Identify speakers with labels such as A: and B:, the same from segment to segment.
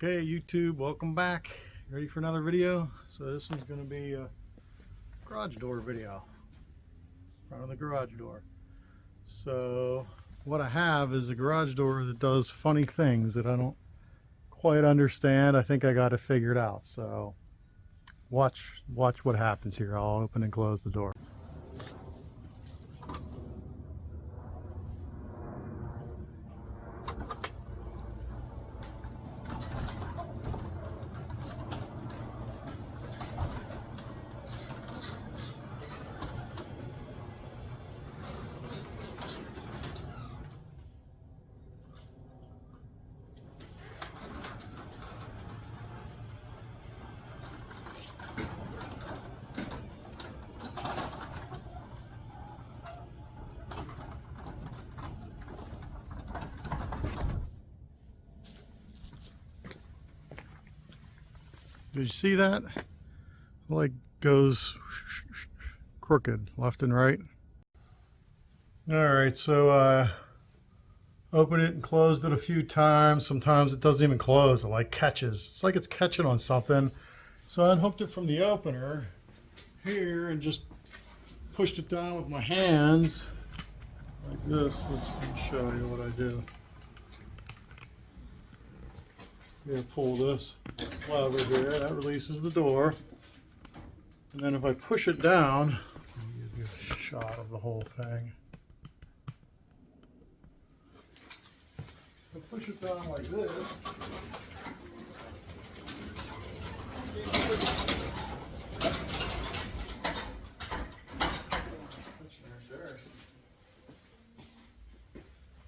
A: Okay, YouTube, welcome back. Ready for another video? So this one's going to be a garage door video. Front of the garage door. So what I have is a garage door that does funny things that I don't quite understand. I think I got it figured out. So watch what happens here. I'll open and close the door. Did you see that? Like goes crooked left and right. Alright, so opened it and closed it a few times. Sometimes it doesn't even close. It like catches. It's like it's catching on something. So I unhooked it from the opener here and just pushed it down with my hands like this. Let me show you what I do. I'm going to pull this lever here, that releases the door. And then if I push it down, let me give you a shot of the whole thing. If I push it down like this,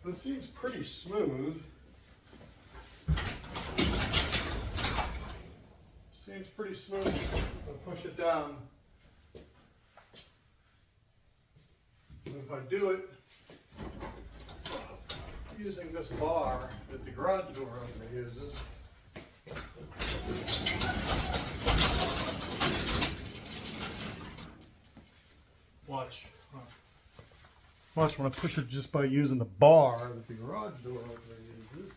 A: it seems pretty smooth. Seems pretty smooth. I'll push it down. And if I do it using this bar that the garage door opener uses, watch when I push it just by using the bar that the garage door opener uses.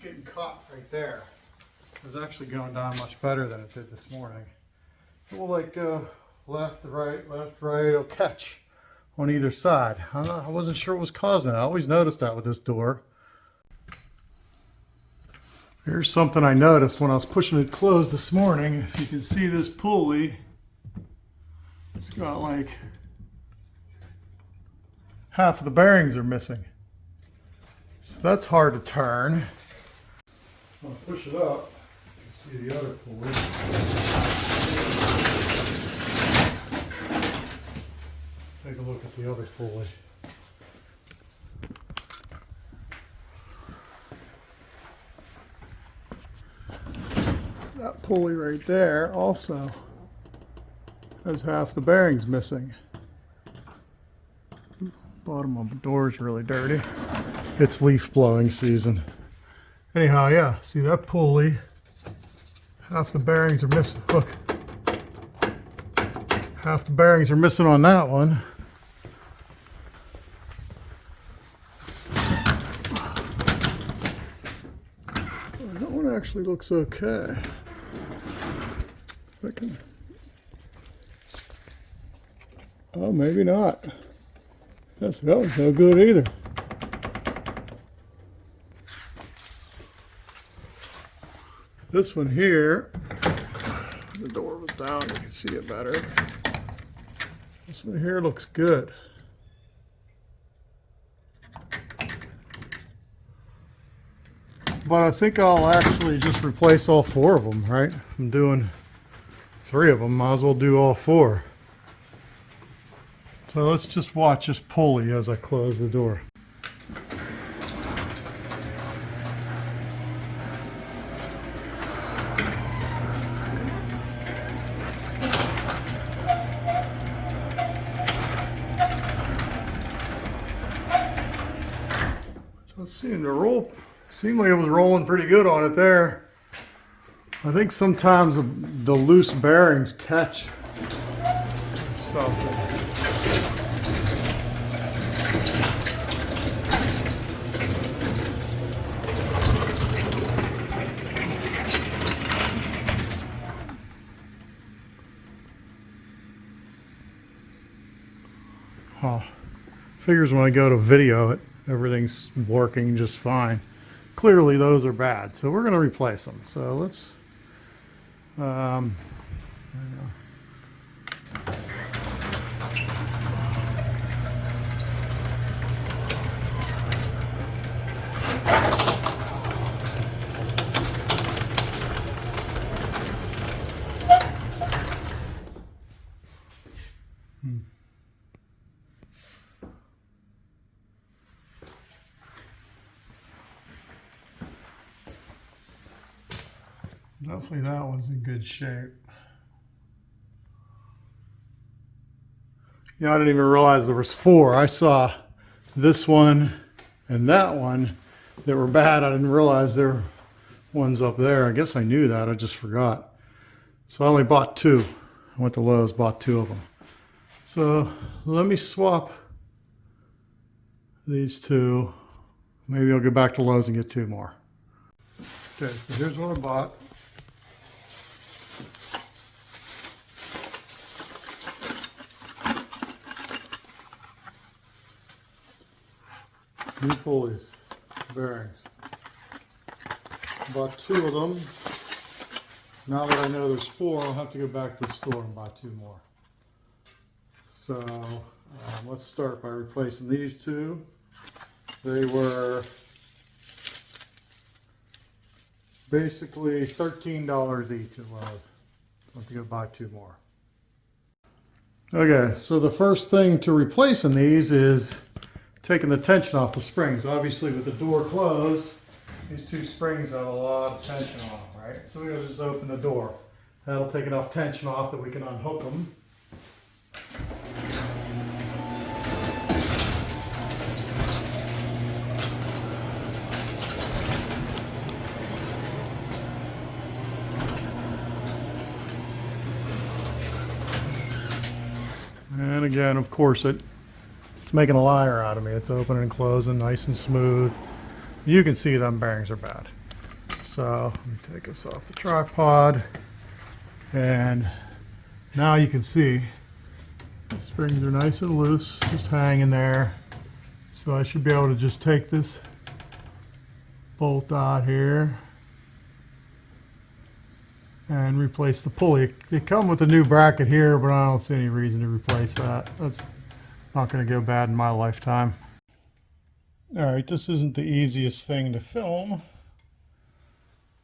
A: Getting caught right there. It's actually going down much better than it did this morning. It will like go left, right, it'll catch on either side. I wasn't sure what was causing it. I always noticed that with this door. Here's something I noticed when I was pushing it closed this morning. If you can see this pulley, it's got like half of the bearings are missing. So that's hard to turn. I'll push it up. You can see the other pulley. Take a look at the other pulley. That pulley right there also has half the bearings missing. Bottom of the door is really dirty. It's leaf blowing season. Anyhow, yeah, see that pulley, half the bearings are missing. Look, half the bearings are missing on that one. That one actually looks okay. If I can... Oh, maybe not. Yes, that one's no good either. This one here, the door was down, you can see it better. This one here looks good. But I think I'll actually just replace all four of them, right? I'm doing 3 of them, might as well do all 4. So let's just watch this pulley as I close the door. It seemed to roll. Seemed like it was rolling pretty good on it there. I think sometimes the loose bearings catch something. Oh, figures when I go to video it, everything's working just fine. Clearly those are bad, so we're going to replace them. So let's definitely that one's in good shape. Yeah, I didn't even realize there was 4. I saw this one and that one that were bad. I didn't realize there were ones up there. I guess I knew that, I just forgot. So I only bought 2. I went to Lowe's, bought 2 of them. So let me swap these 2. Maybe I'll go back to Lowe's and get 2 more. Okay, so here's what I bought. New pulleys, bearings. Bought 2 of them. Now that I know there's 4, I'll have to go back to the store and buy 2 more. So let's start by replacing these 2. They were basically $13 each it was. I'll have to go buy 2 more. Okay, so the first thing to replace in these is taking the tension off the springs. Obviously with the door closed, these 2 springs have a lot of tension on them, right? So we're going to just open the door. That'll take enough tension off that we can unhook them. And again, of course, it's making a liar out of me. It's opening and closing nice and smooth. You can see them bearings are bad. So let me take this off the tripod. And now you can see the springs are nice and loose, just hanging there. So I should be able to just take this bolt out here and replace the pulley. They come with a new bracket here, but I don't see any reason to replace that. That's not going to go bad in my lifetime. All right, this isn't the easiest thing to film.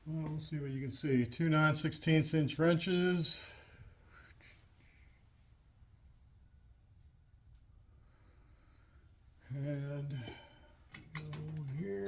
A: Well, we'll see what you can see. 2 9/16" wrenches. And go here.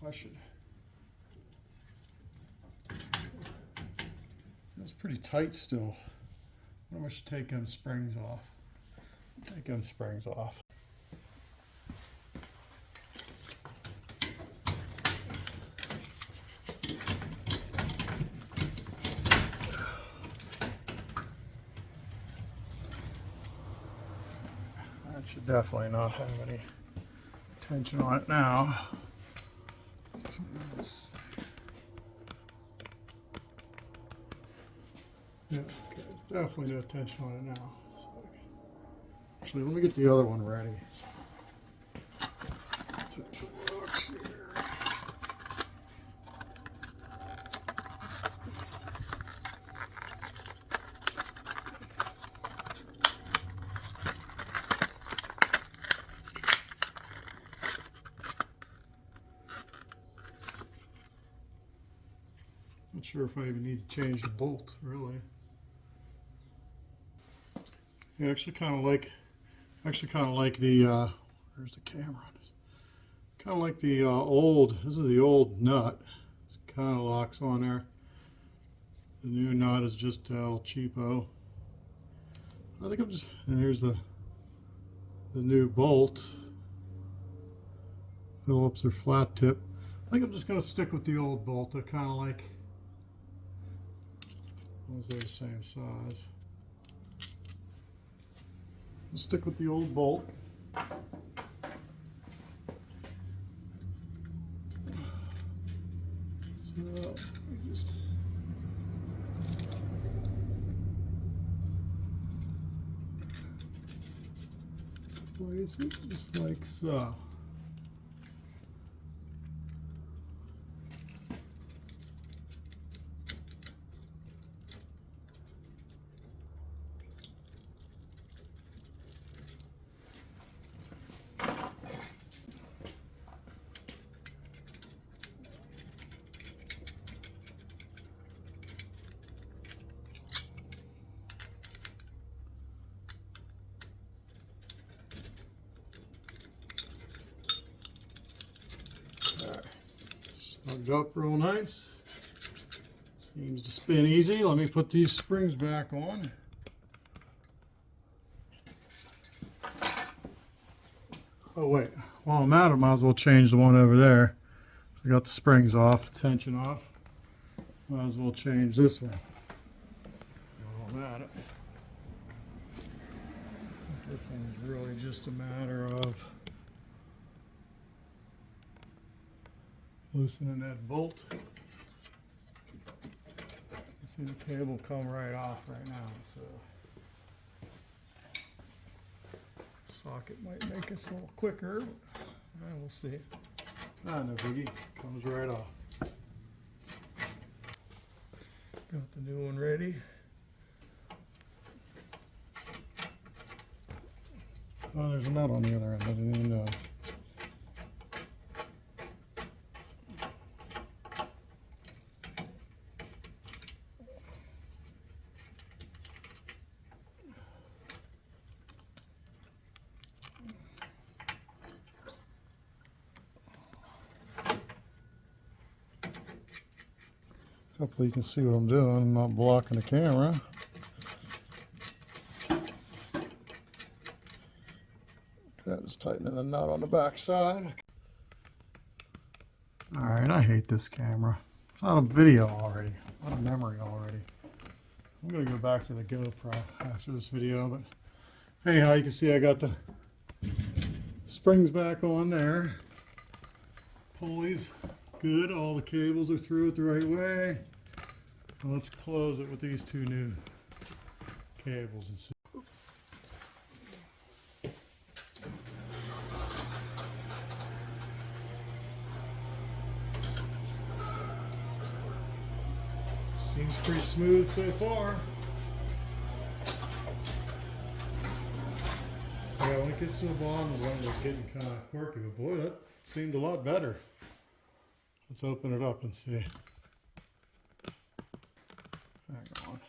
A: I should. It's pretty tight still. I wonder if I should take them springs off. Take them springs off. That should definitely not have any tension on it now. Yeah, okay. Definitely no tension on it now. So, actually, let me get the other one ready. Take a look here. Not sure if I even need to change the bolt, really. Yeah, actually kind of like the where's the camera on this? Kind of like the this is the old nut. It kind of locks on there. The new nut is just El Cheapo. I think I'm just, and here's the new bolt. Phillips or flat tip. I think I'm just going to stick with the old bolt. I kind of like, they're the same size. I'll stick with the old bolt. So let me just place it just like so. Snugged up real nice. Seems to spin easy. Let me put these springs back on. Oh wait, while I'm at it, might as well change the one over there. I got the springs off, tension off. Might as well change this one. While I'm at it. This one's really just a matter of loosening that bolt. You see the cable come right off right now, so socket might make us a little quicker. We'll see. No biggie, comes right off. Got the new one ready. Oh, there's a nut on the other end. I didn't even know. Hopefully you can see what I'm doing. I'm not blocking the camera. Okay, just tightening the nut on the back side. Alright, I hate this camera. It's out of video already. Out of memory already. I'm going to go back to the GoPro after this video. But anyhow, you can see I got the springs back on there. Pulleys. Good, all the cables are through it the right way. Now let's close it with these two new cables and see. Seems pretty smooth so far. Yeah, when it gets to the bottom, the one was getting kind of quirky, but boy, that seemed a lot better. Let's open it up and see. Hang on.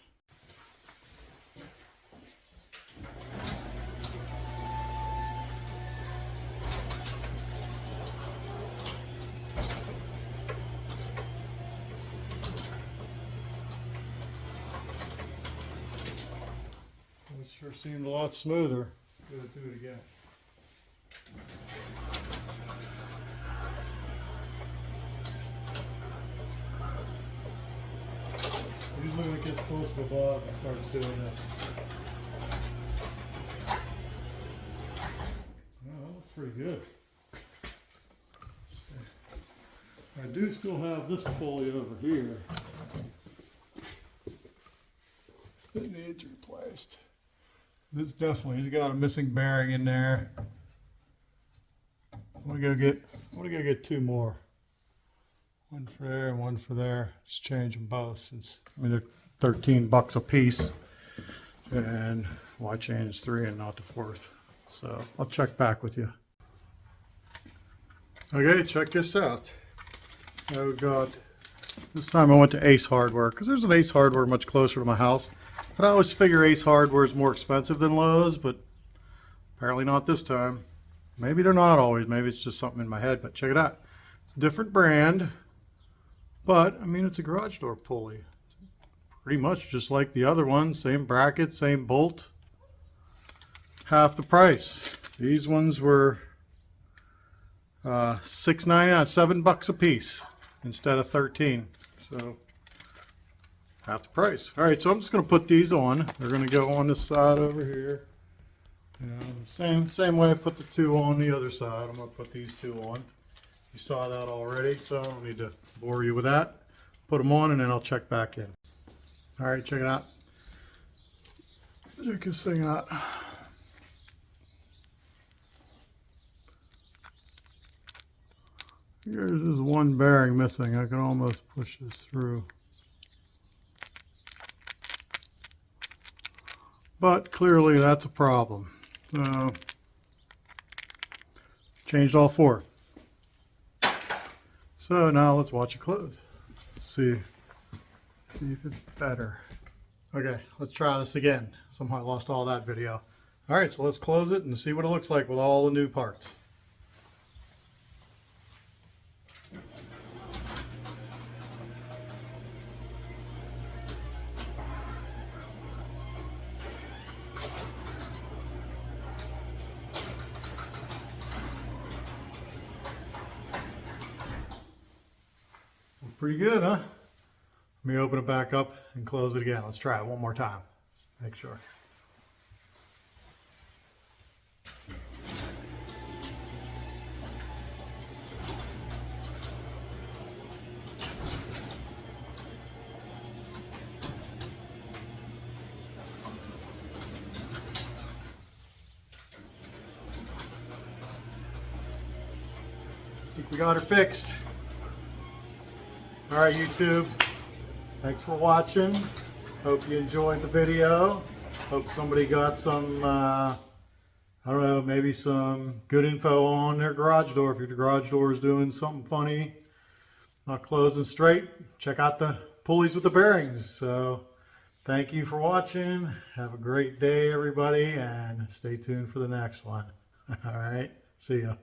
A: It sure seemed a lot smoother. Let's go do it again. Usually when it gets close to the bottom, it starts doing this. Well, that looks pretty good. I do still have this pulley over here. It needs replaced. This definitely, he's got a missing bearing in there. I'm gonna go get two more. One for there and one for there. Just change them both since, I mean, they're 13 bucks a piece. And why change 3 and not the 4th? So I'll check back with you. Okay, check this out. I've got, this time I went to Ace Hardware because there's an Ace Hardware much closer to my house. But I always figure Ace Hardware is more expensive than Lowe's, but apparently not this time. Maybe they're not always. Maybe it's just something in my head, but check it out. It's a different brand, but I mean, it's a garage door pulley. It's pretty much just like the other one. Same bracket, same bolt. Half the price. These ones were $6.99, $7 a piece instead of 13. So half the price. All right, so I'm just going to put these on. They're going to go on this side over here. Same way I put the 2 on the other side. I'm going to put these 2 on. You saw that already, so I don't need to bore you with that. Put them on and then I'll check back in. All right, check it out. Check this thing out. Here's just one bearing missing. I can almost push this through. But clearly that's a problem. So, changed all 4. So now let's watch it close. See if it's better. Okay, let's try this again. Somehow I lost all that video. All right, so let's close it and see what it looks like with all the new parts. Pretty good, huh? Let me open it back up and close it again. Let's try it one more time. Just make sure. I think we got her fixed. All right, YouTube, thanks for watching. Hope you enjoyed the video. Hope somebody got some, I don't know, maybe some good info on their garage door. If your garage door is doing something funny, not closing straight, check out the pulleys with the bearings. So thank you for watching. Have a great day, everybody, and stay tuned for the next one. All right, see ya.